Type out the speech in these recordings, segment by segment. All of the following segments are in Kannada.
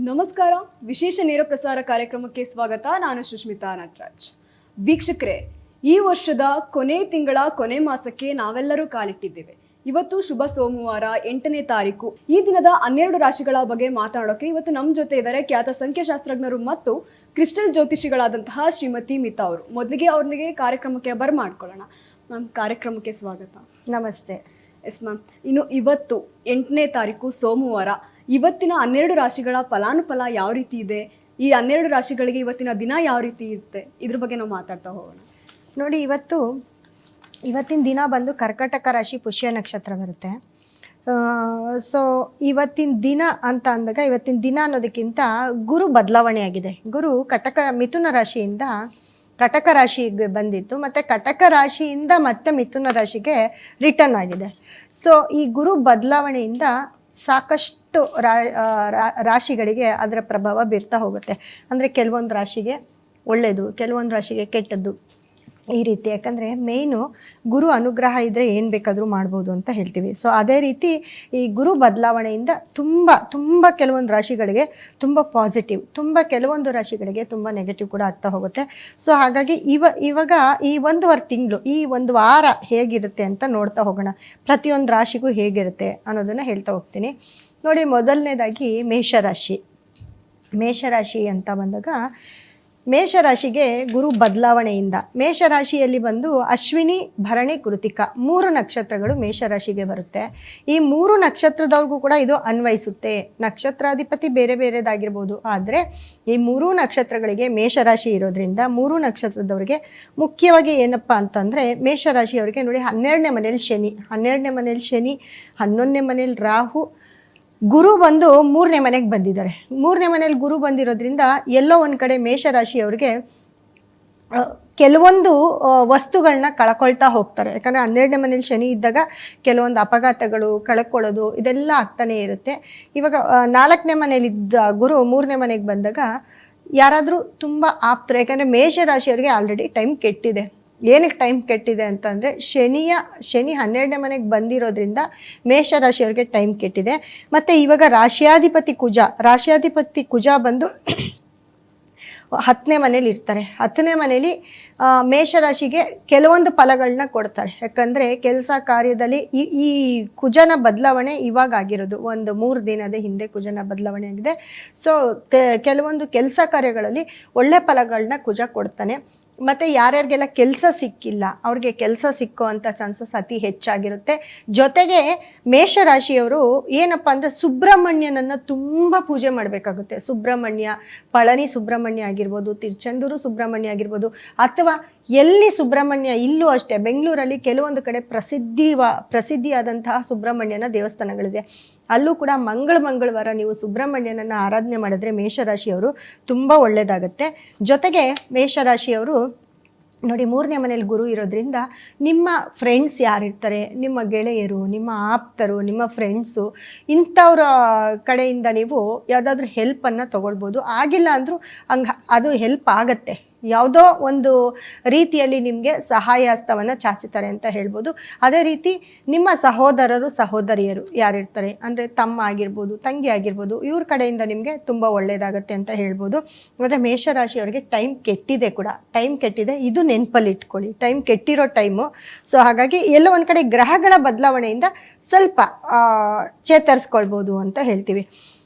ನಮಸ್ಕಾರ. ವಿಶೇಷ ನೇರ ಪ್ರಸಾರ ಕಾರ್ಯಕ್ರಮಕ್ಕೆ ಸ್ವಾಗತ. ನಾನು ಸುಷ್ಮಿತಾ ನಟರಾಜ್. ವೀಕ್ಷಕರೇ, ಈ ವರ್ಷದ ಕೊನೆ ತಿಂಗಳ ಕೊನೆ ಮಾಸಕ್ಕೆ ನಾವೆಲ್ಲರೂ ಕಾಲಿಟ್ಟಿದ್ದೇವೆ. ಇವತ್ತು ಶುಭ ಸೋಮವಾರ, 8ನೇ ತಾರೀಕು. ಈ ದಿನದ 12 ರಾಶಿಗಳ ಬಗ್ಗೆ ಮಾತನಾಡೋಕೆ ಇವತ್ತು ನಮ್ಮ ಜೊತೆ ಇದ್ದಾರೆ ಖ್ಯಾತ ಸಂಖ್ಯಾಶಾಸ್ತ್ರಜ್ಞರು ಮತ್ತು ಕ್ರಿಸ್ಟಲ್ ಜ್ಯೋತಿಷಿಗಳಾದಂತಹ ಶ್ರೀಮತಿ ಮಿತಾ ಅವರು. ಮೊದಲಿಗೆ ಅವ್ರಿಗೆ ಕಾರ್ಯಕ್ರಮಕ್ಕೆ ಬರ್ಮಾಡ್ಕೊಳ್ಳೋಣ. ಮ್ಯಾಮ್, ಕಾರ್ಯಕ್ರಮಕ್ಕೆ ಸ್ವಾಗತ. ನಮಸ್ತೆ. ಎಸ್ ಮ್ಯಾಮ್, ಇನ್ನು ಇವತ್ತು 8ನೇ ತಾರೀಕು ಸೋಮವಾರ. ಇವತ್ತಿನ 12 ರಾಶಿಗಳ ಫಲಾನುಫಲ ಯಾವ ರೀತಿ ಇದೆ, ಈ 12 ರಾಶಿಗಳಿಗೆ ಇವತ್ತಿನ ದಿನ ಯಾವ ರೀತಿ ಇರುತ್ತೆ, ಇದ್ರ ಬಗ್ಗೆ ನಾವು ಮಾತಾಡ್ತಾ ಹೋಗೋಣ. ನೋಡಿ, ಇವತ್ತಿನ ದಿನ ಬಂದು ಕರ್ಕಟಕ ರಾಶಿ ಪುಷ್ಯ ನಕ್ಷತ್ರ ಬರುತ್ತೆ. ಸೊ ಇವತ್ತಿನ ದಿನ ಅಂತ ಅಂದಾಗ, ಇವತ್ತಿನ ದಿನ ಅನ್ನೋದಕ್ಕಿಂತ ಗುರು ಬದಲಾವಣೆ ಆಗಿದೆ. ಗುರು ಮಿಥುನ ರಾಶಿಯಿಂದ ಕಟಕ ರಾಶಿಗೆ ಬಂದಿತ್ತು, ಮತ್ತು ಕಟಕ ರಾಶಿಯಿಂದ ಮತ್ತೆ ಮಿಥುನ ರಾಶಿಗೆ ರಿಟರ್ನ್ ಆಗಿದೆ. ಸೊ ಈ ಗುರು ಬದಲಾವಣೆಯಿಂದ ಸಾಕಷ್ಟು ರಾಶಿಗಳಿಗೆ ಅದರ ಪ್ರಭಾವ ಬೀರ್ತಾ ಹೋಗುತ್ತೆ. ಅಂದರೆ ಕೆಲವೊಂದು ರಾಶಿಗೆ ಒಳ್ಳೆಯದು, ಕೆಲವೊಂದು ರಾಶಿಗೆ ಕೆಟ್ಟದ್ದು, ಈ ರೀತಿ. ಯಾಕಂದರೆ ಮೇಯ್ನು ಗುರು ಅನುಗ್ರಹ ಇದ್ದರೆ ಏನು ಬೇಕಾದರೂ ಮಾಡ್ಬೋದು ಅಂತ ಹೇಳ್ತೀವಿ. ಸೊ ಅದೇ ರೀತಿ ಈ ಗುರು ಬದಲಾವಣೆಯಿಂದ ತುಂಬ ಕೆಲವೊಂದು ರಾಶಿಗಳಿಗೆ ತುಂಬ ಪಾಸಿಟಿವ್, ಕೆಲವೊಂದು ರಾಶಿಗಳಿಗೆ ತುಂಬ ನೆಗೆಟಿವ್ ಕೂಡ ಆಗ್ತಾ ಹೋಗುತ್ತೆ. ಸೊ ಹಾಗಾಗಿ ಇವಾಗ ಈ 1 ತಿಂಗಳು, ಈ 1 ವಾರ ಹೇಗಿರುತ್ತೆ ಅಂತ ನೋಡ್ತಾ ಹೋಗೋಣ. ಪ್ರತಿಯೊಂದು ರಾಶಿಗೂ ಹೇಗಿರುತ್ತೆ ಅನ್ನೋದನ್ನು ಹೇಳ್ತಾ ಹೋಗ್ತೀನಿ. ನೋಡಿ, ಮೊದಲನೇದಾಗಿ ಮೇಷರಾಶಿ ಅಂತ ಬಂದಾಗ, ಮೇಷರಾಶಿಗೆ ಗುರು ಬದಲಾವಣೆಯಿಂದ ಮೇಷರಾಶಿಯಲ್ಲಿ ಬಂದು ಅಶ್ವಿನಿ, ಭರಣಿ, ಕೃತಿಕ 3 ನಕ್ಷತ್ರಗಳು ಮೇಷರಾಶಿಗೆ ಬರುತ್ತೆ. ಈ 3 ನಕ್ಷತ್ರದವ್ರಿಗೂ ಕೂಡ ಇದು ಅನ್ವಯಿಸುತ್ತೆ. ನಕ್ಷತ್ರಾಧಿಪತಿ ಬೇರೆ ಬೇರೆದಾಗಿರ್ಬೋದು, ಆದರೆ ಈ 3 ನಕ್ಷತ್ರಗಳಿಗೆ ಮೇಷರಾಶಿ ಇರೋದ್ರಿಂದ 3 ನಕ್ಷತ್ರದವ್ರಿಗೆ ಮುಖ್ಯವಾಗಿ ಏನಪ್ಪ ಅಂತಂದರೆ, ಮೇಷರಾಶಿಯವರಿಗೆ ನೋಡಿ, 12ನೇ ಮನೇಲಿ ಶನಿ, 11ನೇ ಮನೇಲಿ ರಾಹು, ಗುರು ಬಂದು 3ನೇ ಮನೆಗೆ ಬಂದಿದ್ದಾರೆ. 3ನೇ ಮನೇಲಿ ಗುರು ಬಂದಿರೋದ್ರಿಂದ ಎಲ್ಲೋ ಒಂದು ಕಡೆ ಮೇಷರಾಶಿಯವ್ರಿಗೆ ಕೆಲವೊಂದು ವಸ್ತುಗಳನ್ನ ಕಳ್ಕೊಳ್ತಾ ಹೋಗ್ತಾರೆ. ಯಾಕಂದರೆ 12ನೇ ಮನೇಲಿ ಶನಿ ಇದ್ದಾಗ ಕೆಲವೊಂದು ಅಪಘಾತಗಳು, ಕಳ್ಕೊಳ್ಳೋದು ಇದೆಲ್ಲ ಆಗ್ತಾನೆ ಇರುತ್ತೆ. ಇವಾಗ 4ನೇ ಮನೇಲಿದ್ದ ಗುರು 3ನೇ ಮನೆಗೆ ಬಂದಾಗ ಯಾರಾದರೂ ತುಂಬ ಆಪ್ತರು, ಯಾಕಂದರೆ ಮೇಷರಾಶಿಯವರಿಗೆ ಆಲ್ರೆಡಿ ಟೈಮ್ ಕೆಟ್ಟಿದೆ. ಏನಕ್ಕೆ ಟೈಮ್ ಕೆಟ್ಟಿದೆ ಅಂತಂದರೆ, ಶನಿ 12ನೇ ಮನೆಗೆ ಬಂದಿರೋದ್ರಿಂದ ಮೇಷರಾಶಿಯವರಿಗೆ ಟೈಮ್ ಕೆಟ್ಟಿದೆ. ಮತ್ತು ಇವಾಗ ರಾಶಿಯಾಧಿಪತಿ ಕುಜ ಬಂದು 10ನೇ ಮನೇಲಿ ಇರ್ತಾರೆ. 10ನೇ ಮನೇಲಿ ಮೇಷರಾಶಿಗೆ ಕೆಲವೊಂದು ಫಲಗಳನ್ನ ಕೊಡ್ತಾರೆ. ಯಾಕಂದರೆ ಕೆಲಸ ಕಾರ್ಯದಲ್ಲಿ ಈ ಕುಜನ ಬದಲಾವಣೆ ಇವಾಗ ಆಗಿರೋದು, ಒಂದು 3 ದಿನದ ಹಿಂದೆ ಕುಜನ ಬದಲಾವಣೆ ಆಗಿದೆ. ಸೊ ಕೆಲವೊಂದು ಕೆಲಸ ಕಾರ್ಯಗಳಲ್ಲಿ ಒಳ್ಳೆ ಫಲಗಳನ್ನ ಕುಜ ಕೊಡ್ತಾನೆ. ಮತ್ತು ಯಾರ್ಯಾರಿಗೆಲ್ಲ ಕೆಲಸ ಸಿಕ್ಕಿಲ್ಲ ಅವ್ರಿಗೆ ಕೆಲಸ ಸಿಕ್ಕೋ ಅಂಥ ಚಾನ್ಸಸ್ ಅತಿ ಹೆಚ್ಚಾಗಿರುತ್ತೆ. ಜೊತೆಗೆ ಮೇಷರಾಶಿಯವರು ಏನಪ್ಪ ಅಂದರೆ, ಸುಬ್ರಹ್ಮಣ್ಯನನ್ನು ತುಂಬ ಪೂಜೆ ಮಾಡಬೇಕಾಗುತ್ತೆ. ಪಳನಿ ಸುಬ್ರಹ್ಮಣ್ಯ ಆಗಿರ್ಬೋದು, ತಿರುಚೆಂದೂರು ಸುಬ್ರಹ್ಮಣ್ಯ ಆಗಿರ್ಬೋದು, ಅಥವಾ ಎಲ್ಲಿ ಸುಬ್ರಹ್ಮಣ್ಯ, ಇಲ್ಲೂ ಅಷ್ಟೇ ಬೆಂಗಳೂರಲ್ಲಿ ಕೆಲವೊಂದು ಕಡೆ ಪ್ರಸಿದ್ಧಿಯಾದಂತಹ ಸುಬ್ರಹ್ಮಣ್ಯನ ದೇವಸ್ಥಾನಗಳಿದೆ. ಅಲ್ಲೂ ಕೂಡ ಮಂಗಳವಾರ ನೀವು ಸುಬ್ರಹ್ಮಣ್ಯನನ್ನು ಆರಾಧನೆ ಮಾಡಿದ್ರೆ ಮೇಷರಾಶಿಯವರು ತುಂಬ ಒಳ್ಳೆಯದಾಗುತ್ತೆ. ಜೊತೆಗೆ ಮೇಷರಾಶಿಯವರು ನೋಡಿ, 3ನೇ ಮನೇಲಿ ಗುರು ಇರೋದ್ರಿಂದ ನಿಮ್ಮ ಫ್ರೆಂಡ್ಸ್ ಯಾರಿರ್ತಾರೆ, ನಿಮ್ಮ ಗೆಳೆಯರು, ನಿಮ್ಮ ಆಪ್ತರು, ನಿಮ್ಮ ಫ್ರೆಂಡ್ಸು, ಇಂಥವ್ರ ಕಡೆಯಿಂದ ನೀವು ಯಾವುದಾದ್ರೂ ಹೆಲ್ಪನ್ನು ತೊಗೊಳ್ಬೋದು. ಆಗಿಲ್ಲ ಅಂದರೂ ಅದು ಹೆಲ್ಪ್ ಆಗತ್ತೆ. ಯಾವುದೋ ಒಂದು ರೀತಿಯಲ್ಲಿ ನಿಮಗೆ ಸಹಾಯ ಹಸ್ತವನ್ನು ಚಾಚುತ್ತಾರೆ ಅಂತ ಹೇಳ್ಬೋದು. ಅದೇ ರೀತಿ ನಿಮ್ಮ ಸಹೋದರಿಯರು ಯಾರಿರ್ತಾರೆ, ಅಂದರೆ ತಮ್ಮ ಆಗಿರ್ಬೋದು, ತಂಗಿ ಆಗಿರ್ಬೋದು, ಇವ್ರ ಕಡೆಯಿಂದ ನಿಮಗೆ ತುಂಬ ಒಳ್ಳೆಯದಾಗತ್ತೆ ಅಂತ ಹೇಳ್ಬೋದು. ಮತ್ತು ಮೇಷರಾಶಿಯವರಿಗೆ ಟೈಮ್ ಕೆಟ್ಟಿದೆ. ಇದು ನೆನಪಲ್ಲಿ ಇಟ್ಕೊಳ್ಳಿ, ಟೈಮ್ ಕೆಟ್ಟಿರೋ ಟೈಮು. ಸೊ ಹಾಗಾಗಿ ಎಲ್ಲೋ ಒಂದು ಕಡೆ ಗ್ರಹಗಳ ಬದಲಾವಣೆಯಿಂದ ಸ್ವಲ್ಪ ಚೇತರಿಸ್ಕೊಳ್ಬೋದು ಅಂತ ಹೇಳ್ತೀವಿ.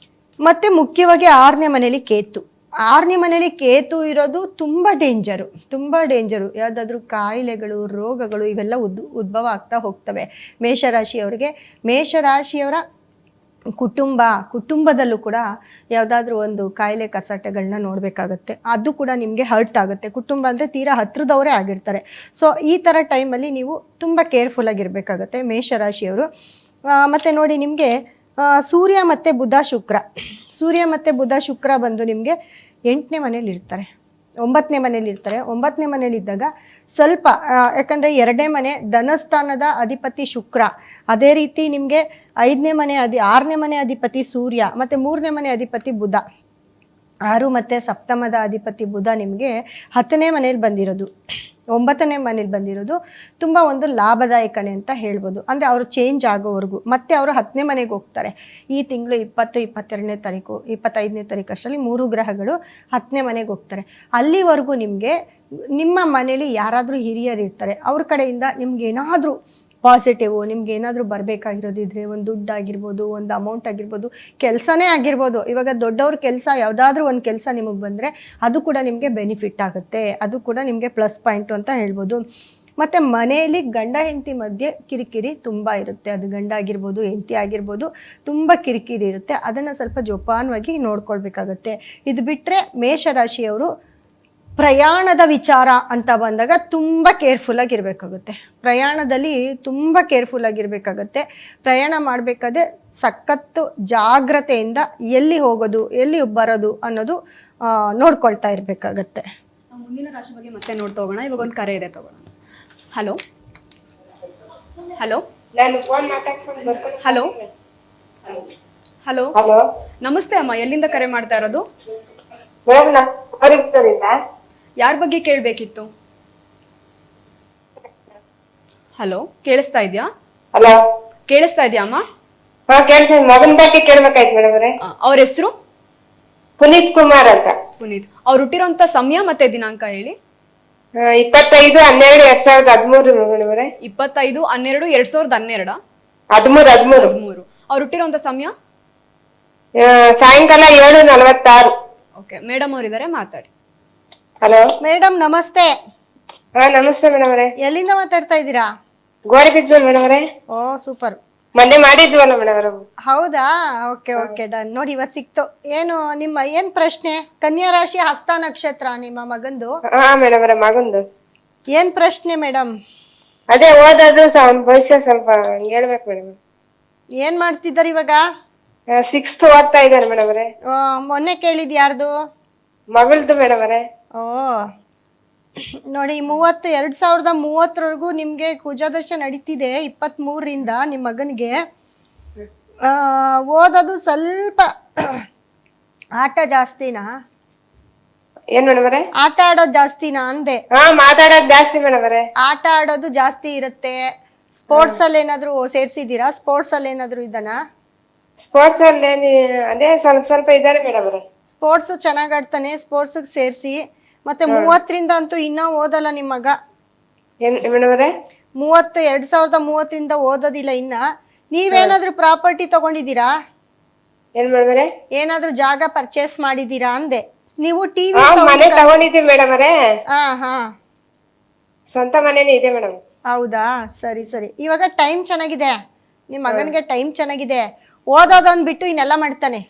ಮತ್ತು ಮುಖ್ಯವಾಗಿ 6ನೇ ಮನೇಲಿ ಕೇತು ಇರೋದು ತುಂಬ ಡೇಂಜರು. ಯಾವುದಾದ್ರೂ ಕಾಯಿಲೆಗಳು, ರೋಗಗಳು ಇವೆಲ್ಲ ಉದ್ಭವ ಆಗ್ತಾ ಹೋಗ್ತವೆ ಮೇಷರಾಶಿಯವರ ಕುಟುಂಬದಲ್ಲೂ ಕೂಡ ಯಾವುದಾದ್ರೂ ಒಂದು ಕಾಯಿಲೆ ಕಸಾಟಗಳನ್ನ ನೋಡಬೇಕಾಗತ್ತೆ. ಅದು ಕೂಡ ನಿಮಗೆ ಹರ್ಟ್ ಆಗುತ್ತೆ. ಕುಟುಂಬ ಅಂದರೆ ತೀರಾ ಹತ್ರದವರೇ ಆಗಿರ್ತಾರೆ. ಸೊ ಈ ಥರ ಟೈಮಲ್ಲಿ ನೀವು ತುಂಬ ಕೇರ್ಫುಲ್ ಆಗಿರಬೇಕಾಗತ್ತೆ ಮೇಷರಾಶಿಯವರು. ಮತ್ತು ನೋಡಿ, ನಿಮಗೆ ಸೂರ್ಯ ಮತ್ತು ಬುಧ ಶುಕ್ರ ಬಂದು ನಿಮಗೆ 8ನೇ ಮನೇಲಿ ಇರ್ತಾರೆ, 9ನೇ ಮನೇಲಿ ಇರ್ತಾರೆ. 9ನೇ ಮನೇಲಿದ್ದಾಗ ಸ್ವಲ್ಪ, ಯಾಕಂದರೆ 2ನೇ ಮನೆ ಧನಸ್ಥಾನದ ಅಧಿಪತಿ ಶುಕ್ರ, ಅದೇ ರೀತಿ ನಿಮಗೆ 6ನೇ ಮನೆ ಅಧಿಪತಿ ಸೂರ್ಯ, ಮತ್ತು 3ನೇ ಮನೆ ಅಧಿಪತಿ ಬುಧ, 6 ಮತ್ತು ಸಪ್ತಮದ ಅಧಿಪತಿ ಬುಧ ನಿಮಗೆ 10ನೇ ಮನೇಲಿ ಬಂದಿರೋದು. 9ನೇ ಮನೇಲಿ ಬಂದಿರೋದು ತುಂಬ ಒಂದು ಲಾಭದಾಯಕನೇ ಅಂತ ಹೇಳ್ಬೋದು. ಅಂದರೆ ಅವರು ಚೇಂಜ್ ಆಗೋವರೆಗೂ ಮತ್ತೆ ಅವರು 10ನೇ ಮನೆಗೆ ಹೋಗ್ತಾರೆ. ಈ ತಿಂಗಳು 20, 22ನೇ ತಾರೀಕು, 25ನೇ ತಾರೀಕು ಅಷ್ಟರಲ್ಲಿ 3 ಗ್ರಹಗಳು 10ನೇ ಮನೆಗೆ ಹೋಗ್ತಾರೆ. ಅಲ್ಲಿವರೆಗೂ ನಿಮಗೆ ನಿಮ್ಮ ಮನೇಲಿ ಯಾರಾದರೂ ಹಿರಿಯರು ಇರ್ತಾರೆ, ಅವ್ರ ಕಡೆಯಿಂದ ನಿಮ್ಗೆ ಏನಾದರೂ ಪಾಸಿಟಿವ್, ನಿಮ್ಗೆ ಏನಾದರೂ ಬರಬೇಕಾಗಿರೋದಿದ್ರೆ, ಒಂದು ದುಡ್ಡು ಆಗಿರ್ಬೋದು, ಒಂದು ಅಮೌಂಟ್ ಆಗಿರ್ಬೋದು, ಕೆಲಸನೇ ಆಗಿರ್ಬೋದು. ಇವಾಗ ದೊಡ್ಡವ್ರ ಕೆಲಸ ಯಾವುದಾದ್ರೂ ಒಂದು ಕೆಲಸ ನಿಮಗೆ ಬಂದರೆ ಅದು ಕೂಡ ನಿಮಗೆ ಬೆನಿಫಿಟ್ ಆಗುತ್ತೆ, ಅದು ಕೂಡ ನಿಮಗೆ ಪ್ಲಸ್ ಪಾಯಿಂಟು ಅಂತ ಹೇಳ್ಬೋದು. ಮತ್ತು ಮನೆಯಲ್ಲಿ ಗಂಡ ಹೆಂಡತಿ ಮಧ್ಯೆ ಕಿರಿಕಿರಿ ತುಂಬ ಇರುತ್ತೆ. ಅದು ಗಂಡ ಆಗಿರ್ಬೋದು, ಹೆಂಡತಿ ಆಗಿರ್ಬೋದು, ತುಂಬ ಕಿರಿಕಿರಿ ಇರುತ್ತೆ. ಅದನ್ನು ಸ್ವಲ್ಪ ಜೋಪಾನವಾಗಿ ನೋಡ್ಕೊಳ್ಬೇಕಾಗತ್ತೆ. ಇದು ಬಿಟ್ಟರೆ ಮೇಷರಾಶಿಯವರು ಪ್ರಯಾಣದ ವಿಚಾರ ಅಂತ ಬಂದಾಗ ತುಂಬ ಕೇರ್ಫುಲ್ಲಾಗಿರ್ಬೇಕಾಗುತ್ತೆ. ಪ್ರಯಾಣದಲ್ಲಿ ತುಂಬ ಕೇರ್ಫುಲ್ಲಾಗಿರ್ಬೇಕಾಗತ್ತೆ. ಪ್ರಯಾಣ ಮಾಡಬೇಕಾದ್ರೆ ಸಖತ್ತು ಜಾಗ್ರತೆಯಿಂದ ಎಲ್ಲಿ ಹೋಗೋದು, ಎಲ್ಲಿ ಬರೋದು ಅನ್ನೋದು ನೋಡ್ಕೊಳ್ತಾ ಇರಬೇಕಾಗತ್ತೆ. ಮುಂದಿನ ರಾಶಿ ಬಗ್ಗೆ ಮತ್ತೆ ನೋಡ್ತಾ ಹೋಗೋಣ. ಇವಾಗ ಒಂದು ಕರೆ ಇದೆ, ತಗೋಣ. Hello hello hello hello hello, ನಮಸ್ತೆ ಅಮ್ಮ, ಎಲ್ಲಿಂದ ಕರೆ ಮಾಡ್ತಾ ಇರೋದು? ಯಾರ ಬಗ್ಗೆ ಕೇಳಬೇಕಿತ್ತು? ಹಲೋ, ಕೇಳಿಸ್ತಾ ಇದೆಯಾ? ಹಲೋ, ಕೇಳಿಸ್ತಾ ಇದೆಯಾ ಅಮ್ಮ? ಹಾ ಕೇಳ್ತೀನಿ. ಮಗನ ಬಗ್ಗೆ ಕೇಳ್ಬೇಕಾಯ್ತು ಮೇಡಮ್ ಅವರೇ. ಅವ್ರ ಹೆಸರು? ಪುನೀತ್ ಕುಮಾರ್ ಅಂತ. ಪುನೀತ್. ಅವ್ರು ಹುಟ್ಟಿರೋಂಥ ಸಮಯ ಮತ್ತೆ ದಿನಾಂಕ ಹೇಳಿ. 25/12/2013 ಮೇಡಮ್ ಅವರೇ. 25/12/2012. 13. ಅವ್ರು ಹುಟ್ಟಿರೋಂಥ ಸಮಯ ಸಾಯಂಕಾಲ 7:46. ಓಕೆ, ಮೇಡಮ್ ಅವರಿದ್ದಾರೆ, ಮಾತಾಡಿ. ಹಲೋ ಮೇಡಮ್ ನಮಸ್ತೆ. ಹಾ ನಮಸ್ತೆ ಮೇಡಮ್ ಅವರೇ. ಎಲ್ಲಿಂದ ಮಾತಾಡ್ತಾ ಇದ್ದೀರಾ? ಗೋರಿಬಿದ್ವಲ್ ಮೇಡಮ್ ಅವರೇ. ಓ ಸೂಪರ್. ಮೊನ್ನೆ ಮಾಡಿದ್ವಲ್ಲ ಮೇಡಮ್ ಅವರ. ಹೌದಾ? Okay okay, done. ನೋಡಿ ಇವತ್ತು ಸಿಕ್ತು. ಏನು ನಿಮ್ಮ ಏನ್ ಪ್ರಶ್ನೆ? ಕನ್ಯಾ ರಾಶಿ, ಹಸ್ತ ನಕ್ಷತ್ರ ನಿಮ್ಮ ಮಗಂದು. ಹಾ ಮೇಡಮ್ ಅವರೇ, ಮಗಂದು. ಏನ್ ಪ್ರಶ್ನೆ ಮೇಡಮ್? ಅದೇ ಓದೋದು ಭವಿಷ್ಯ ಸ್ವಲ್ಪ ಹೇಳ್ಬೇಕು ಮೇಡಮ್. ಏನ್ ಮಾಡ್ತಿದ್ದಾರೆ ಇವಾಗ? 6th ಓದ್ತಾ ಇದ್ದಾರೆ ಮೇಡಮ್ ಅವರೇ. ಮೊನ್ನೆ ಕೇಳಿದ್ ಯಾರ್ದು? ಮಗಳದು ಮೇಡಮ್ ಅವರೇ. ಓ ನೋಡಿ, 2030 ನಿಮ್ಗೆ ಕುಜದಶ ನಡೀತಿದೆ. 23ರಿಂದ ನಿಮ್ಮ ಮಗನಿಗೆ ಓದೋದು ಸ್ವಲ್ಪ ಆಟ ಜಾಸ್ತಿನಾ? ಏನ್ ಮೇಡಮ್ ಅವರೇ? ಆಟ ಆಡೋದು ಜಾಸ್ತಿನಾ ಅಂದೆ. ಹಾ, ಮಾತಾಡೋದು ಜಾಸ್ತಿ ಮೇಡಮ್ ಅವರೇ. ಆಟ ಆಡೋದು ಜಾಸ್ತಿ ಇರುತ್ತೆ. ಸ್ಪೋರ್ಟ್ಸ್ ಅಲ್ಲಿ ಏನಾದ್ರು ಸೇರ್ಸಿದೀರಾ? ಸ್ಪೋರ್ಟ್ಸ್ ಅಲ್ಲಿ ಏನಾದ್ರು ಇದನ್ನ? ಸ್ಪೋರ್ಟ್ಸ್ ಅಲ್ಲಿ ಅದೇ ಸ್ವಲ್ಪ ಇದ್ದಾರೆ ಮೇಡಮ್ ಅವರೇ. ಸ್ಪೋರ್ಟ್ಸ್ ಚೆನ್ನಾಗ್ ಆಡ್ತಾನೆ, ಸ್ಪೋರ್ಟ್ಸ್ ಸೇರಿಸಿ. ಮತ್ತೆ 30ರಿಂದ ಅಂತೂ ಇನ್ನ ಓದಲ್ಲ ನಿಮ್ಮ ಮಗ. ಏನ್ ಮೇಡಮ್ ಅವರೇ? 2030ರಿಂದ ಓದೋದಿಲ್ಲ ಇನ್ನ. ನೀವೇನಾದ್ರೂ ಪ್ರಾಪರ್ಟಿ ತಗೊಂಡಿದ್ದೀರಾ? ಏನ್ ಮೇಡಮ್ ಅವರೇ? ಏನಾದ್ರೂ ಜಾಗ ಪರ್ಚೇಸ್ ಮಾಡಿದೀರಾ ಅಂದೆ. ನೀವು ಟಿವಿ ಮನೆ ತಗೊಂಡಿದ್ದೀವಿ ಮೇಡಮ್ ಅವರೇ. ಹಾ ಹಾ, ಸ್ವಂತ ಮನೇನೆ ಇದೆ ಮೇಡಮ್. ಹೌದಾ? ಸರಿ ಸರಿ. ಇವಾಗ ಟೈಮ್ ಚೆನ್ನಾಗಿದೆ, ನಿಮ್ ಮಗನ್ಗೆ ಟೈಮ್ ಚೆನ್ನಾಗಿದೆ. ಓದೋದನ್ ಬಿಟ್ಟು ಇನ್ನೆಲ್ಲ ಮಾಡ್ತಾನೆ.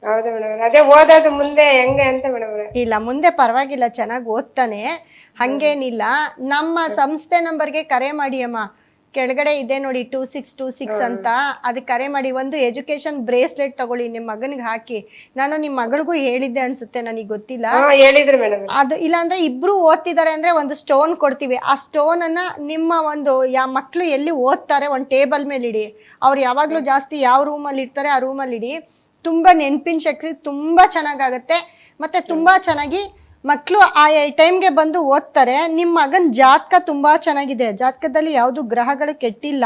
ಹೌದು ಮೇಡಮ್. ಅದೇ ಓದೋದು ಮುಂದೆ ಹೆಂಗೆ ಅಂತ ಮೇಡಮ್ ಅವರೇ. ಇಲ್ಲ, ಮುಂದೆ ಪರವಾಗಿಲ್ಲ, ಚೆನ್ನಾಗಿ ಓದ್ತಾನೆ, ಹಂಗೇನಿಲ್ಲ. ನಮ್ಮ ಸಂಸ್ಥೆ ನಂಬರ್ಗೆ ಕರೆ ಮಾಡಿ ಅಮ್ಮ. ಕೆಳಗಡೆ ಇದೆ ನೋಡಿ 2626 ಅಂತ. ಅದಕ್ಕೆ ಕರೆ ಮಾಡಿ. ಒಂದು ಎಜುಕೇಶನ್ ಬ್ರೇಸ್ಲೆಟ್ ತಗೊಳ್ಳಿ, ನಿಮ್ಮ ಮಗನಿಗೆ ಹಾಕಿ. ನಾನು ನಿಮ್ಮ ಮಗಳಿಗೂ ಹೇಳಿದ್ದೆ ಅನ್ಸುತ್ತೆ, ನನಗೆ ಗೊತ್ತಿಲ್ಲ. ಹೇಳಿದ್ರು ಮೇಡಮ್. ಅದು ಇಲ್ಲಾಂದ್ರೆ ಇಬ್ರು ಓದ್ತಿದ್ದಾರೆ ಅಂದ್ರೆ ಒಂದು ಸ್ಟೋನ್ ಕೊಡ್ತೀವಿ. ಆ ಸ್ಟೋನ್ ಅನ್ನ ನಿಮ್ಮ ಒಂದು ಮಕ್ಳು ಎಲ್ಲಿ ಓದ್ತಾರೆ ಒಂದು ಟೇಬಲ್ ಮೇಲೆ ಇಡಿ. ಅವ್ರು ಯಾವಾಗ್ಲೂ ಜಾಸ್ತಿ ಯಾವ ರೂಮಲ್ಲಿ ಇರ್ತಾರೆ ಆ ರೂಮಲ್ಲಿ ಇಡಿ. ತುಂಬಾ ನೆನಪಿನ ಶಕ್ತಿ ತುಂಬಾ ಚೆನ್ನಾಗಾಗತ್ತೆ. ಮತ್ತೆ ತುಂಬಾ ಚೆನ್ನಾಗಿ ಮಕ್ಕಳು ಆ ಟೈಮ್ಗೆ ಬಂದು ಓದ್ತಾರೆ. ನಿಮ್ಮ ಮಗನ್ ಜಾತಕ ತುಂಬಾ ಚೆನ್ನಾಗಿದೆ. ಜಾತಕದಲ್ಲಿ ಯಾವ್ದು ಗ್ರಹಗಳು ಕೆಟ್ಟಿಲ್ಲ,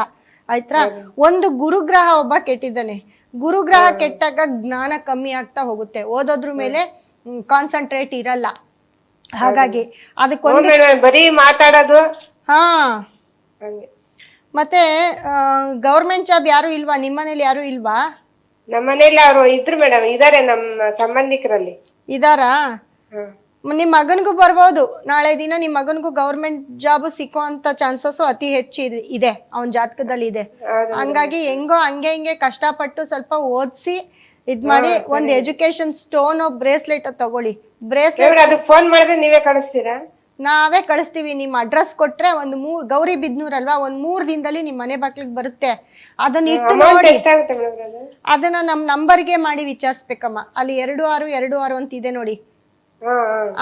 ಆಯ್ತಾ? ಒಂದು ಗುರುಗ್ರಹ ಒಬ್ಬ ಕೆಟ್ಟಿದ್ದಾನೆ. ಗುರುಗ್ರಹ ಕೆಟ್ಟಾಗ ಜ್ಞಾನ ಕಮ್ಮಿ ಆಗ್ತಾ ಹೋಗುತ್ತೆ, ಓದೋದ್ರ ಮೇಲೆ ಕಾನ್ಸಂಟ್ರೇಟ್ ಇರಲ್ಲ. ಹಾಗಾಗಿ ಅದಕ್ಕೊಂದು ಬರೀ ಮಾತಾಡೋದು. ಹಾ, ಮತ್ತೆ ಗೌರ್ಮೆಂಟ್ ಜಾಬ್ ಯಾರು ಇಲ್ವಾ ನಿಮ್ಮನೇಲಿ? ಯಾರು ಇಲ್ವಾ? ನಮ್ಮ ಮನೇಲಿ ಅವರು ಇದ್ರು ಮೇಡಮ್. ಇದಾರೆ ನಮ್ಮ ಸಂಬಂಧಿಕರಲ್ಲಿ. ಇದಾರಾ? ನಿಮ್ ಮಗನ್ಗೂ ಬರ್ಬೋದು. ನಾಳೆ ದಿನ ನಿಮ್ ಮಗನ್ಗೂ ಗೌರ್ಮೆಂಟ್ ಜಾಬ್ ಸಿಕ್ಕುವಂತ ಚಾನ್ಸಸ್ ಅತಿ ಹೆಚ್ಚು ಇದೆ, ಅವನ್ ಜಾತಕದಲ್ಲಿ ಇದೆ. ಹಂಗಾಗಿ ಹೆಂಗೋ ಹಂಗೆ ಹಿಂಗೆ ಕಷ್ಟಪಟ್ಟು ಸ್ವಲ್ಪ ಓದಿಸಿ ಇದ್ ಮಾಡಿ ಒಂದ್ ಎಜುಕೇಶನ್ ಸ್ಟೋನ್ ಬ್ರೇಸ್ಲೆಟ್ ತಗೊಳ್ಳಿ. ಬ್ರೇಸ್ಲೆಟ್ ಫೋನ್ ಮಾಡಿದ್ರೆ ನೀವೇ ಕಳಿಸ್ತೀರಾ? ನಾವೇ ಕಳಿಸ್ತೀವಿ. ನಿಮ್ಮ ಅಡ್ರೆಸ್ ಕೊಟ್ರೆ ಒಂದು ಗೌರಿಬಿದ್ನೂರ್ ಅಲ್ವಾ, ಒಂದ್ 3 ದಿನದಲ್ಲಿ ನಿಮ್ ಮನೆ ಬಾಗ್ಲಿಗೆ ಬರುತ್ತೆ. ಅದನ್ನ ಇಟ್ಟು ನೋಡಿ, ಅದನ್ನ ನಮ್ ನಂಬರ್ಗೆ ಮಾಡಿ ವಿಚಾರಿಸ್ಬೇಕಮ್ಮ. ಅಲ್ಲಿ 2626 ಅಂತ ಇದೆ ನೋಡಿ,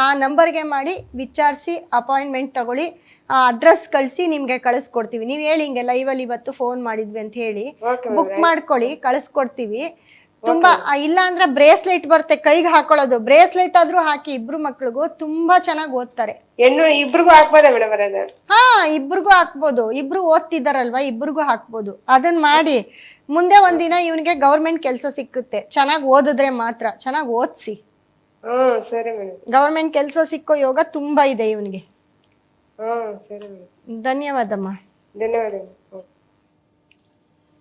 ಆ ನಂಬರ್ಗೆ ಮಾಡಿ ವಿಚಾರಿಸಿ ಅಪಾಯಿಂಟ್ಮೆಂಟ್ ತಗೊಳ್ಳಿ. ಆ ಅಡ್ರೆಸ್ ಕಳಿಸಿ, ನಿಮ್ಗೆ ಕಳಿಸ್ಕೊಡ್ತೀವಿ. ನೀವು ಹೇಳಿ ಹಿಂಗೆ ಲೈವಲ್ಲಿ ಇವತ್ತು ಫೋನ್ ಮಾಡಿದ್ವಿ ಅಂತ ಹೇಳಿ ಬುಕ್ ಮಾಡ್ಕೊಳ್ಳಿ, ಕಳಿಸ್ಕೊಡ್ತೀವಿ. ತುಂಬಾ ಇಲ್ಲ ಅಂದ್ರೆ ಬ್ರೇಸ್ಲೆಟ್ ಬರುತ್ತೆ ಕೈಗೆ ಹಾಕೊಳ್ಳೋದು, ಬ್ರೇಸ್ಲೆಟ್ ಆದ್ರೂ ಹಾಕಿ ಇಬ್ರು ಮಕ್ಳಿಗೂ ತುಂಬಾ ಚೆನ್ನಾಗಿ ಓದ್ತಾರೆ. ಹೆಣ್ಣು ಇಬ್ರಿಗೂ ಹಾಕ್ಬೋದಾ ಮೇಡಮ್ ಅದು? ಹಾ, ಇಬ್ರಿಗೂ ಹಾಕ್ಬೋದು, ಇಬ್ರು ಓದ್ತಿದಾರಲ್ವಾ ಇಬ್ರಿಗೂ ಹಾಕ್ಬೋದು. ಅದನ್ನ ಮಾಡಿ ಮುಂದೆ ಒಂದಿನ ಇವನಿಗೆ ಗೌರ್ಮೆಂಟ್ ಕೆಲಸ ಸಿಕ್ಕುತ್ತೆ, ಚೆನ್ನಾಗಿ ಓದಿದ್ರೆ ಮಾತ್ರ. ಚೆನ್ನಾಗಿ ಓದಿಸಿ, ಸರಿ ಮೇಡಮ್. ಗೌರ್ಮೆಂಟ್ ಕೆಲಸ ಸಿಕ್ಕೋ ಯೋಗ ತುಂಬಾ ಇದೆ ಇವನಿಗೆ. ಸರಿ ಮೇಡಮ್. ಧನ್ಯವಾದಮ್ಮ. ಧನ್ಯವಾದ.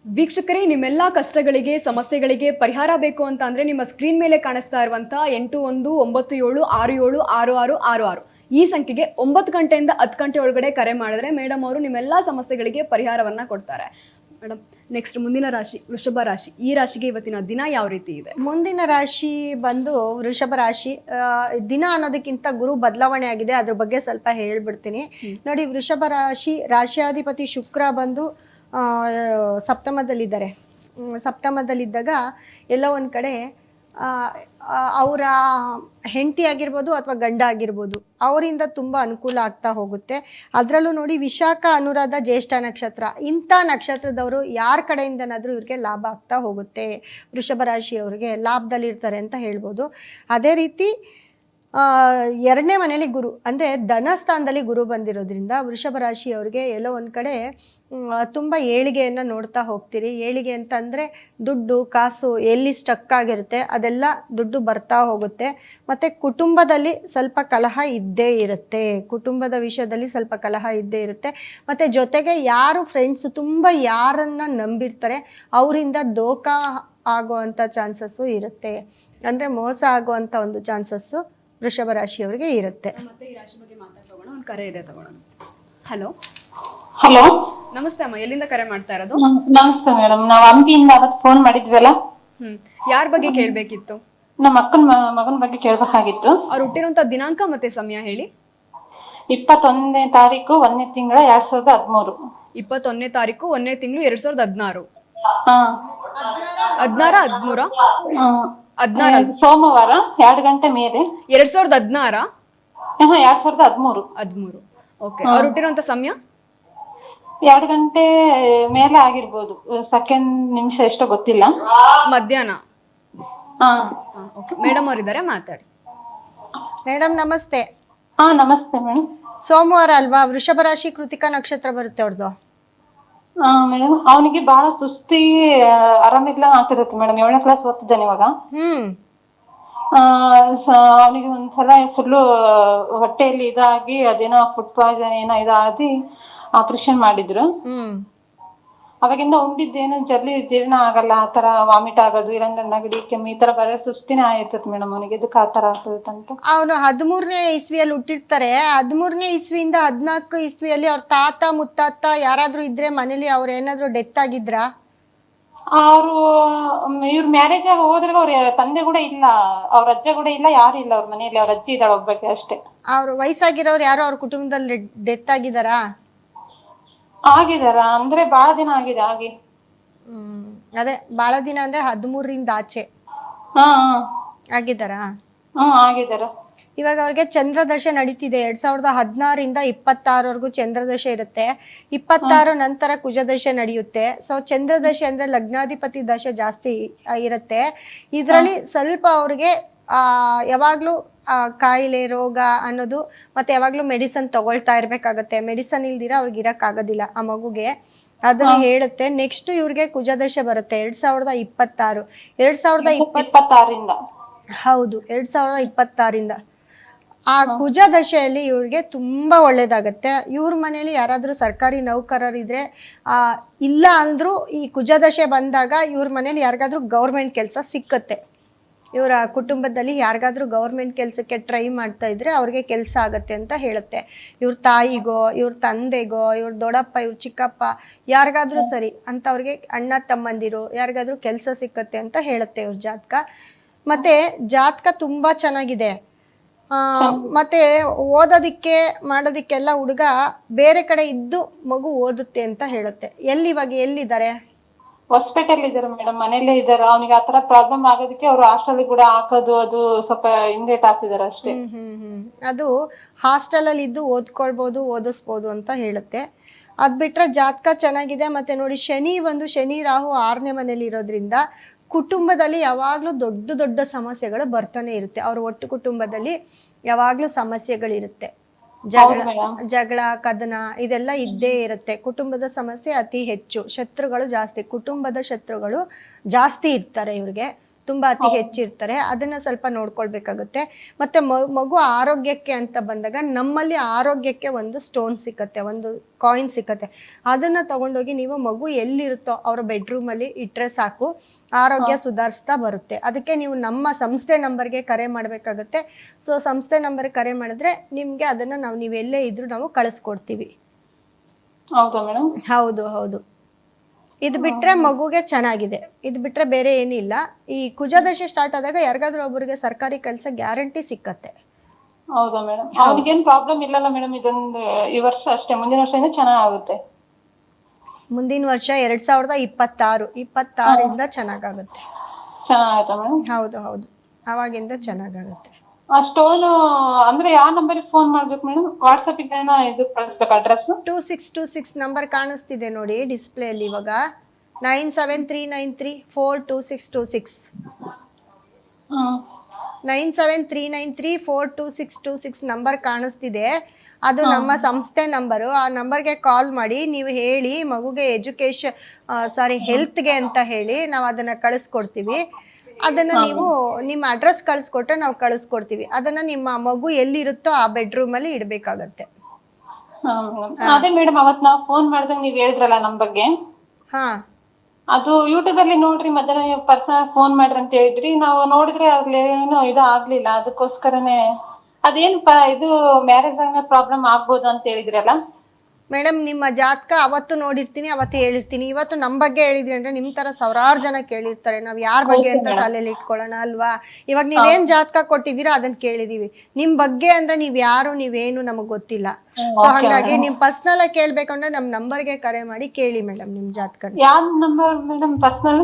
ವೀಕ್ಷಕರೇ, ನಿಮ್ಮೆಲ್ಲ ಕಷ್ಟಗಳಿಗೆ ಸಮಸ್ಯೆಗಳಿಗೆ ಪರಿಹಾರ ಬೇಕು ಅಂತ ಅಂದ್ರೆ ನಿಮ್ಮ ಸ್ಕ್ರೀನ್ ಮೇಲೆ ಕಾಣಿಸ್ತಾ ಇರುವಂತ 8197666666 ಈ ಸಂಖ್ಯೆಗೆ 9 ಗಂಟೆಯಿಂದ 10 ಗಂಟೆ ಒಳಗಡೆ ಕರೆ ಮಾಡಿದ್ರೆ ಮೇಡಮ್ ಅವರು ನಿಮ್ಮೆಲ್ಲ ಸಮಸ್ಯೆಗಳಿಗೆ ಪರಿಹಾರವನ್ನ ಕೊಡ್ತಾರೆ. ಮೇಡಮ್, ನೆಕ್ಸ್ಟ್ ಮುಂದಿನ ರಾಶಿ ವೃಷಭ ರಾಶಿ. ಈ ರಾಶಿಗೆ ಇವತ್ತಿನ ದಿನ ಯಾವ ರೀತಿ ಇದೆ? ಮುಂದಿನ ರಾಶಿ ಬಂದು ವೃಷಭ ರಾಶಿ. ದಿನ ಅನ್ನೋದಕ್ಕಿಂತ ಗುರು ಬದಲಾವಣೆ ಆಗಿದೆ, ಅದ್ರ ಬಗ್ಗೆ ಸ್ವಲ್ಪ ಹೇಳ್ಬಿಡ್ತೀನಿ ನೋಡಿ. ವೃಷಭ ರಾಶಿ ರಾಶಿಯಾಧಿಪತಿ ಶುಕ್ರ ಬಂದು ಸಪ್ತಮದಲ್ಲಿದ್ದಾರೆ. ಸಪ್ತಮದಲ್ಲಿದ್ದಾಗ ಎಲ್ಲ ಒಂದು ಕಡೆ ಅವರ ಹೆಂಡತಿ ಆಗಿರ್ಬೋದು ಅಥವಾ ಗಂಡ ಆಗಿರ್ಬೋದು ಅವರಿಂದ ತುಂಬ ಅನುಕೂಲ ಆಗ್ತಾ ಹೋಗುತ್ತೆ. ಅದರಲ್ಲೂ ನೋಡಿ ವಿಶಾಖ ಅನುರಾಧ ಜ್ಯೇಷ್ಠ ನಕ್ಷತ್ರ, ಇಂಥ ನಕ್ಷತ್ರದವರು ಯಾರ ಕಡೆಯಿಂದನಾದರೂ ಇವ್ರಿಗೆ ಲಾಭ ಆಗ್ತಾ ಹೋಗುತ್ತೆ. ವೃಷಭ ರಾಶಿಯವ್ರಿಗೆ ಲಾಭದಲ್ಲಿರ್ತಾರೆ ಅಂತ ಹೇಳ್ಬೋದು. ಅದೇ ರೀತಿ ಎರಡನೇ ಮನೇಲಿ ಗುರು ಅಂದರೆ ಧನಸ್ಥಾನದಲ್ಲಿ ಗುರು ಬಂದಿರೋದ್ರಿಂದ ವೃಷಭ ರಾಶಿಯವ್ರಿಗೆ ಎಲ್ಲೋ ಒಂದು ಕಡೆ ತುಂಬ ಏಳಿಗೆಯನ್ನು ನೋಡ್ತಾ ಹೋಗ್ತೀರಿ. ಏಳಿಗೆ ಅಂತ ಅಂದರೆ ದುಡ್ಡು ಕಾಸು ಎಲ್ಲಿ ಸ್ಟಕ್ ಆಗಿರುತ್ತೆ ಅದೆಲ್ಲ ದುಡ್ಡು ಬರ್ತಾ ಹೋಗುತ್ತೆ. ಮತ್ತು ಕುಟುಂಬದಲ್ಲಿ ಸ್ವಲ್ಪ ಕಲಹ ಇದ್ದೇ ಇರುತ್ತೆ, ಕುಟುಂಬದ ವಿಷಯದಲ್ಲಿ ಸ್ವಲ್ಪ ಕಲಹ ಇದ್ದೇ ಇರುತ್ತೆ. ಮತ್ತು ಜೊತೆಗೆ ಯಾರು ಫ್ರೆಂಡ್ಸು ತುಂಬ ಯಾರನ್ನು ನಂಬಿರ್ತಾರೆ ಅವರಿಂದ ದೋಖಾ ಆಗುವಂಥ ಚಾನ್ಸಸ್ಸು ಇರುತ್ತೆ, ಅಂದರೆ ಮೋಸ ಆಗುವಂಥ ಒಂದು ಚಾನ್ಸಸ್ಸು ವೃಷಭ ರಾಶಿಯವರಿಗೆ ಇರುತ್ತೆ. ಮತ್ತೆ ಈ ರಾಶಿ ಬಗ್ಗೆ ಮಾತಾಡೋಣ, ಒಂದು ಕರೆ ಇದೆ ತಗೊಳ್ಳೋಣ. ಹಲೋ ಹಲೋ, ನಮಸ್ತೆ ಅಮ್ಮ, ಎಲ್ಲಿಂದ ಕರೆ ಮಾಡ್ತಾ ಇರೋದು? ನಮಸ್ತೆ ಮೇಡಮ್, ನಾವು ಹಂಪಿಯಿಂದ ಅವತ್ತು ಫೋನ್ ಮಾಡಿದ್ವಲ್ಲ. ಯಾರ ಬಗ್ಗೆ ಕೇಳ್ಬೇಕಿತ್ತು? ನಮ್ಮ ಮಗನ ಬಗ್ಗೆ ಕೇಳಬೇಕಾಗಿತ್ತು. ಅವ್ರು ಹುಟ್ಟಿರುವಂತ ದಿನಾಂಕ ಮತ್ತೆ ಸಮಯ ಹೇಳಿ. 21ನೇ ತಾರೀಕು 1ನೇ ತಿಂಗಳ 2013. 21ನೇ ತಾರೀಕು 1ನೇ ತಿಂಗಳು 2016. ಹಾ, 16 13 16 ಸೋಮವಾರ 2 ಗಂಟೆ ಮೇಲೆ 2016. 2013. ಓಕೆ, ಅವ್ರು ಹುಟ್ಟಿರುವಂತ ಸಮಯ 2 ಗಂಟೆ ಮೇಲೆ ಆಗಿರ್ಬೋದು, ಸೆಕೆಂಡ್ ನಿಮಿಷ ಎಷ್ಟೋ ಗೊತ್ತಿಲ್ಲ. ಮಧ್ಯಾಹ್ನ. ಓಕೆ, ಮೇಡಮ್ ಅವರಿದ್ದಾರೆ, ಮಾತಾಡಿ. ಮೇಡಮ್ ನಮಸ್ತೆ. ಹಾ, ನಮಸ್ತೆ ಮೇಡಮ್. ಸೋಮವಾರ ಅಲ್ವಾ? ವೃಷಭ ರಾಶಿ ಕೃತಿಕಾ ನಕ್ಷತ್ರ ಬರುತ್ತೆ ಅವ್ರದ್ದು. ಮೇಡಮ್, ಅವನಿಗೆ ಬಹಳ ಸುಸ್ತಿ, ಆರಾಮಿಲ್ಲ ಆಗ್ತಿರುತ್ತೆ ಮೇಡಮ್. 7ನೇ ಕ್ಲಾಸ್ ಓದ್ತಿದ್ದಾನೆ ಇವಾಗ. ಅವನಿಗೆ ಒಂದ್ಸಲ ಫುಲ್ಲು ಹೊಟ್ಟೆಯಲ್ಲಿ ಇದಾಗಿ ಅದೇನೋ ಫುಡ್ ಪಾಯ್ಸನ್ ಏನೋ ಇದಾಗಿ ಆಪರೇಷನ್ ಮಾಡಿದ್ರು. ಅವಾಗಿಂದ ಉಂಡಿದ್ದೇನು ಜೀರ್ಣ ಆಗಲ್ಲ, ಆ ತರ ವಾಮಿಟ್ ಆಗೋದು, ಇರಂಗ ನೆಗಡಿ ಕೆಮ್ಮು ಈ ತರ ಬರೋ ಸುಸ್ತಿನೇ ಆಗಿರ್ತದೆ ಮೇಡಮ್ ಅವನಿಗೆ. ಇದಕ್ಕೆ ಆ ತರ ಆಗ್ತದೆ ಅಂತ. ಅವನು 13ನೇ ಇಸ್ವಿಯಲ್ಲಿ ಹುಟ್ಟಿರ್ತಾರೆ. 13ನೇ ಇಸ್ವಿಯಿಂದ 14 ಇಸ್ವಿಯಲ್ಲಿ ಅವ್ರ ತಾತ ಮುತ್ತಾತ ಯಾರಾದ್ರೂ ಇದ್ರೆ ಮನೇಲಿ ಅವ್ರ ಏನಾದ್ರು ಡೆತ್ ಆಗಿದ್ರಾ? ಅವರು ಇವ್ರ ಮ್ಯಾರೇಜ್ ಆಗಿ ಹೋದ್ರೆ ಅವ್ರ ತಂದೆ ಕೂಡ ಇಲ್ಲ, ಅವ್ರ ಅಜ್ಜ ಕೂಡ ಇಲ್ಲ, ಯಾರು ಇಲ್ಲ ಅವ್ರ ಮನೆಯಲ್ಲಿ. ಅವ್ರ ಅಜ್ಜಿ ಇದ್ದಾಳೆ ಒಬ್ಬಕ್ಕೆ ಅಷ್ಟೇ. ಅವ್ರ ವಯಸ್ಸಾಗಿರೋರು ಯಾರೋ ಅವ್ರ ಕುಟುಂಬದಲ್ಲಿ ಡೆತ್ ಆಗಿದಾರಾ? ಆಗಿದಾರ ಅಂದ್ರೆ ಬಹಳ ದಿನ ಆಗಿದೆ ಆಗಿ. ಅದೇ ಬಹಳ ದಿನ ಅಂದ್ರೆ 13ರಿಂದ ಆಚೆ ಆಗಿದಾರಾ? ಆಗಿದಾರ. ಇವಾಗ ಅವ್ರಿಗೆ ಚಂದ್ರದಶೆ ನಡೀತಿದೆ. 2016ರಿಂದ 26ವರೆಗೂ ಚಂದ್ರದಶೆ ಇರುತ್ತೆ. 26 ನಂತರ ಕುಜದಶೆ ನಡೆಯುತ್ತೆ. ಸೊ ಚಂದ್ರದಶೆ ಅಂದ್ರೆ ಲಗ್ನಾಧಿಪತಿ ದಶೆ ಜಾಸ್ತಿ ಇರುತ್ತೆ. ಇದರಲ್ಲಿ ಸ್ವಲ್ಪ ಅವ್ರಿಗೆ ಯಾವಾಗ್ಲೂ ಕಾಯಿಲೆ ರೋಗ ಅನ್ನೋದು ಮತ್ತೆ ಯಾವಾಗ್ಲೂ ಮೆಡಿಸನ್ ತಗೊಳ್ತಾ ಇರ್ಬೇಕಾಗತ್ತೆ. ಮೆಡಿಸನ್ ಇಲ್ದಿರ ಅವ್ರಿಗೆ ಇರಕ್ಕಾಗೋದಿಲ್ಲ ಆ ಮಗುಗೆ, ಅದನ್ನ ಹೇಳುತ್ತೆ. ನೆಕ್ಸ್ಟ್ ಇವ್ರಿಗೆ ಕುಜದಶೆ ಬರುತ್ತೆ 2026. 2026ರಿಂದ ಹೌದು, 2026ರಿಂದ ಆ ಕುಜ ದಶೆಯಲ್ಲಿ ಇವ್ರಿಗೆ ತುಂಬಾ ಒಳ್ಳೇದಾಗತ್ತೆ. ಇವ್ರ ಮನೇಲಿ ಯಾರಾದ್ರೂ ಸರ್ಕಾರಿ ನೌಕರರಿದ್ರೆ ಇಲ್ಲ ಅಂದ್ರೂ ಈ ಕುಜದಶೆ ಬಂದಾಗ ಇವ್ರ ಮನೇಲಿ ಯಾರಿಗಾದ್ರೂ ಗೌರ್ಮೆಂಟ್ ಕೆಲಸ ಸಿಕ್ಕತ್ತೆ. ಇವರ ಕುಟುಂಬದಲ್ಲಿ ಯಾರಿಗಾದ್ರೂ ಗೌರ್ಮೆಂಟ್ ಕೆಲಸಕ್ಕೆ ಟ್ರೈ ಮಾಡ್ತಾ ಇದ್ರೆ ಅವ್ರಿಗೆ ಕೆಲಸ ಆಗತ್ತೆ ಅಂತ ಹೇಳುತ್ತೆ. ಇವ್ರ ತಾಯಿಗೋ ಇವ್ರ ತಂದೆಗೋ ಇವ್ರ ದೊಡ್ಡಪ್ಪ ಇವ್ರ ಚಿಕ್ಕಪ್ಪ ಯಾರಿಗಾದ್ರೂ ಸರಿ ಅಂಥವ್ರಿಗೆ ಅಣ್ಣ ತಮ್ಮಂದಿರು ಯಾರಿಗಾದ್ರೂ ಕೆಲಸ ಸಿಕ್ಕತ್ತೆ ಅಂತ ಹೇಳುತ್ತೆ ಇವ್ರ ಜಾತಕ. ಮತ್ತೆ ಜಾತಕ ತುಂಬಾ ಚೆನ್ನಾಗಿದೆ. ಮತ್ತೆ ಓದೋದಿಕ್ಕೆ ಮಾಡೋದಿಕ್ಕೆಲ್ಲ ಹುಡುಗ ಬೇರೆ ಕಡೆ ಇದ್ದು ಮಗು ಓದುತ್ತೆ ಅಂತ ಹೇಳುತ್ತೆ. ಇವಾಗ ಎಲ್ಲಿದ್ದಾರೆ? ಹಾಸ್ಪಿಟಲ್ ಇದ್ದಾರೆ ಮೇಡಮ್, ಮನೇಲೇ ಇದ್ದಾರೆ. ಅವನಿಗೆ ಆತರ ಪ್ರಾಬ್ಲಮ್ ಆಗೋದಕ್ಕೆ ಅವರು ಹಾಸ್ಟೆಲ್ ಕೂಡ ಹಾಕೋದು ಅದು ಸ್ವಲ್ಪ ಹಿಂದೇಟ್ ಹಾಕ್ತಿದ್ದಾರೆ ಅಷ್ಟೇ. ಅದು ಹಾಸ್ಟೆಲ್ ಅಲ್ಲಿ ಇದ್ದು ಓದ್ಕೊಳ್ಬಹುದು, ಓದಿಸ್ಬೋದು ಅಂತ ಹೇಳುತ್ತೆ. ಅದ್ ಬಿಟ್ರೆ ಜಾತಕ ಚೆನ್ನಾಗಿದೆ. ಮತ್ತೆ ನೋಡಿ ಶನಿ ರಾಹು 6ನೇ ಮನೇಲಿ ಇರೋದ್ರಿಂದ ಕುಟುಂಬದಲ್ಲಿ ಯಾವಾಗಲೂ ದೊಡ್ಡ ದೊಡ್ಡ ಸಮಸ್ಯೆಗಳು ಬರ್ತಾನೆ ಇರುತ್ತೆ. ಅವ್ರ ಒಟ್ಟು ಕುಟುಂಬದಲ್ಲಿ ಯಾವಾಗಲೂ ಸಮಸ್ಯೆಗಳಿರುತ್ತೆ. ಜಗಳ ಕದನ ಇದೆಲ್ಲ ಇದ್ದೇ ಇರುತ್ತೆ. ಕುಟುಂಬದ ಸಮಸ್ಯೆ ಅತಿ ಹೆಚ್ಚು, ಶತ್ರುಗಳು ಜಾಸ್ತಿ, ಕುಟುಂಬದ ಶತ್ರುಗಳು ಜಾಸ್ತಿ ಇರ್ತಾರೆ ಇವ್ರಿಗೆ, ತುಂಬಾ ಅತಿ ಹೆಚ್ಚಿರ್ತಾರೆ. ಅದನ್ನ ಸ್ವಲ್ಪ ನೋಡ್ಕೊಳ್ಬೇಕಾಗುತ್ತೆ. ಮತ್ತೆ ಮಗು ಆರೋಗ್ಯಕ್ಕೆ ಅಂತ ಬಂದಾಗ ನಮ್ಮಲ್ಲಿ ಆರೋಗ್ಯಕ್ಕೆ ಒಂದು ಸ್ಟೋನ್ ಸಿಕ್ಕತ್ತೆ, ಒಂದು ಕಾಯಿನ್ ಸಿಕ್ಕತ್ತೆ. ಅದನ್ನ ತಗೊಂಡೋಗಿ ನೀವು ಮಗು ಎಲ್ಲಿರುತ್ತೋ ಅವ್ರ ಬೆಡ್ರೂಮಲ್ಲಿ ಇಟ್ಟರೆ ಸಾಕು, ಆರೋಗ್ಯ ಸುಧಾರಿಸ್ತಾ ಬರುತ್ತೆ. ಅದಕ್ಕೆ ನೀವು ನಮ್ಮ ಸಂಸ್ಥೆ ನಂಬರ್ಗೆ ಕರೆ ಮಾಡಬೇಕಾಗುತ್ತೆ. ಸೊ ಸಂಸ್ಥೆ ನಂಬರ್ ಕರೆ ಮಾಡಿದ್ರೆ ನಿಮ್ಗೆ ಅದನ್ನ ನೀವು ಎಲ್ಲೇ ಇದ್ರೂ ನಾವು ಕಳಿಸ್ಕೊಡ್ತೀವಿ. ಹೌದಾ ಮೇಡಮ್? ಹೌದು ಹೌದು. ಇದು ಬಿಟ್ರೆ ಮಗುಗೆ ಚೆನ್ನಾಗಿದೆ, ಇದು ಬಿಟ್ರೆ ಬೇರೆ ಏನಿಲ್ಲ. ಈ ಕುಜದಶೆ ಸ್ಟಾರ್ಟ್ ಆದಾಗ ಯಾರಿಗಾದ್ರೂ ಒಬ್ಬರಿಗೆ ಸರ್ಕಾರಿ ಕೆಲಸ ಗ್ಯಾರಂಟಿ ಸಿಕ್ಕತ್ತೆ. ಹೌದಾ ಮೇಡಮ್? ಅವ್ರಿಗೇನು ಪ್ರಾಬ್ಲಮ್ ಇಲ್ಲಲ್ಲ ಮೇಡಮ್? ಇದೊಂದು ಈ ವರ್ಷ ಅಷ್ಟೇ, ಮುಂದಿನ ವರ್ಷ ಚೆನ್ನಾಗುತ್ತೆ. ಮುಂದಿನ ವರ್ಷ 2026 ಚೆನ್ನಾಗಾಗುತ್ತೆ. ಚೆನ್ನಾಗಾಯ್ತಾ ಮೇಡಮ್? ಹೌದು ಹೌದು, ಅವಾಗಿಂದ ಚೆನ್ನಾಗಾಗುತ್ತೆ. ಆ ಸ್ಟೋನ್ ಅಂದ್ರೆ ಯಾವ ನಂಬರಿಗೆ ಫೋನ್ ಮಾಡ್ಬೇಕು ಮೇಡಮ್? ವಾಟ್ಸಪ್ಪಿಗೆ ಇದು ಕಳಿಸ್ಬೇಕು ಅಡ್ರೆಸ್? 2626 ನಂಬರ್ ಕಾಣಿಸ್ತಿದೆ ನೋಡಿ ಡಿಸ್ಪ್ಲೇ ಅಲ್ಲಿ ಇವಾಗ. 9739342626 9739342626 ನಂಬರ್ ಕಾಣಿಸ್ತಿದೆ. ಅದು ನಮ್ಮ ಸಂಸ್ಥೆ ನಂಬರು. ಆ ನಂಬರ್ಗೆ ಕಾಲ್ ಮಾಡಿ ನೀವು ಹೇಳಿ ಮಗುಗೆ ಹೆಲ್ತ್ಗೆ ಅಂತ ಹೇಳಿ ನಾವು ಅದನ್ನ ಕಳಿಸ್ಕೊಡ್ತೀವಿ. ಅದನ್ನ ನೀವು ನಿಮ್ಮ ಅಡ್ರೆಸ್ ಕಳಿಸ್ಕೊಟ್ರೆ ನಾವು ಕಳಿಸ್ಕೊಡ್ತೀವಿ. ಅದನ್ನ ನಿಮ್ಮ ಮಗು ಎಲ್ಲಿರುತ್ತೋ ಆ ಬೆಡ್ರೂಮ್ ಅಲ್ಲಿ ಇಡ್ಬೇಕಾಗತ್ತೆ. ಅದೇ ಮೇಡಮ್, ಅವತ್ ನಾವು ಫೋನ್ ಮಾಡಿದಾಗ ನೀವ್ ಹೇಳಿದ್ರಲ್ಲ ನಮ್ ಬಗ್ಗೆ, ಅದು ಯೂಟ್ಯೂಬ್ ಅಲ್ಲಿ ನೋಡ್ರಿ ಮಧ್ಯಾಹ್ನ ನೀವು ಪರ್ಸನಲ್ ಫೋನ್ ಮಾಡ್ರಿ ಅಂತ ಹೇಳಿದ್ರಿ. ನಾವು ನೋಡಿದ್ರೆ ಆಗ್ಲೇನು ಇದು ಆಗ್ಲಿಲ್ಲ. ಅದಕ್ಕೋಸ್ಕರನೇ ಅದೇನ್ ಇದು ಮ್ಯಾರೇಜ್ ಆಗ ಪ್ರಾಬ್ಲಮ್ ಆಗ್ಬೋದು ಅಂತ ಹೇಳಿದ್ರಲ್ಲ ಮೇಡಮ್. ನಿಮ್ಮ ಜಾತಕ ಅವತ್ತು ನೋಡಿರ್ತೀನಿ, ಅವತ್ತು ಹೇಳಿರ್ತೀನಿ. ಇವತ್ತು ನಮ್ಮ ಬಗ್ಗೆ ಹೇಳಿದ್ರಿ ಅಂದ್ರೆ ನಿಮ್ ತರ ಸಾವಿರಾರು ಜನ ಕೇಳಿರ್ತಾರೆ. ನಾವ್ ಯಾರ ಬಗ್ಗೆ ಅಂತ ತಲೆಯಲ್ಲಿ ಇಟ್ಕೊಳ್ಳೋಣ ಅಲ್ವಾ? ಇವಾಗ ನೀವೇನ್ ಜಾತಕ ಕೊಟ್ಟಿದ್ದೀರಾ ಅದನ್ನ ಕೇಳಿದೀವಿ. ನಿಮ್ ಬಗ್ಗೆ ಅಂದ್ರೆ ನೀವ್ ಯಾರು ನೀವೇನು ನಮಗ್ ಗೊತ್ತಿಲ್ಲ. ಸೊ ಹಂಗಾಗಿ ನಿಮ್ ಪರ್ಸನಲ್ ಆಗಿ ಕೇಳ್ಬೇಕಂದ್ರೆ ನಮ್ ನಂಬರ್ಗೆ ಕರೆ ಮಾಡಿ ಕೇಳಿ ಮೇಡಮ್ ನಿಮ್ ಜಾತಕ. ಯಾವ ನಂಬರ್ ಮೇಡಮ್ ಪರ್ಸನಲ್?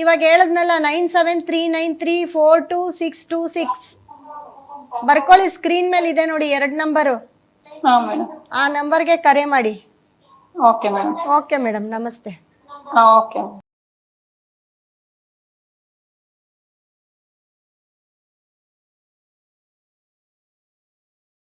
ಇವಾಗ ಹೇಳದ್ನಲ್ಲ 9739342626 ಬರ್ಕೊಳ್ಳಿ. ಸ್ಕ್ರೀನ್ ಮೇಲೆ ಇದೆ ನೋಡಿ 2 ನಂಬರು. ಆ ನಂಬರ್ಗೆ ಕರೆ ಮಾಡಿ. Okay madam. ಓಕೆ ಮೇಡಮ್, ನಮಸ್ತೆ. ಓಕೆ.